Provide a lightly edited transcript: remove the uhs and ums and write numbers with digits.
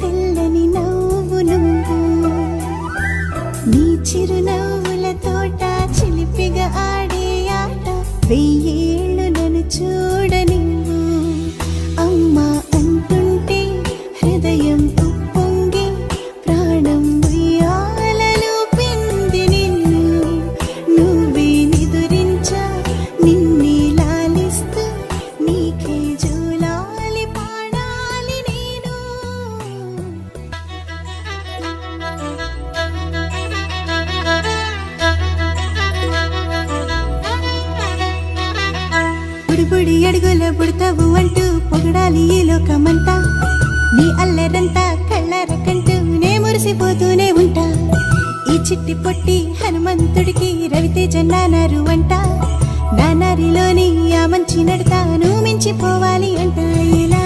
తెల్లని నవ్వు నువ్వు నీ చిరునవ్వుల తోట చిలిపిగా ఆడే ఆట వెయ్యేళ్ళు నన్ను చూడ నువ్వు అమ్మా అంటుంటే హృదయం ఉప్పొంగి ప్రాణం ఉయ్యాలలో పింది నిన్ను నువ్వే నిదురించా నిన్నే లాలిస్తూ నీకే జోలాలి పాడాలి నేను బుడిబుడి అడుగుల పుడతావు అంటూ పొగడాలి ఈ లోకమంతా నీ అల్లరంతా కళ్ళారకంటూ నే మురిసిపోతూనే ఉంటా ఈ చిట్టి పొట్టి హనుమంతుడికి రవితేజ నానారు అంట నానారిలోని ఆ మంచి నడతాను మించిపోవాలి అంట ఇలా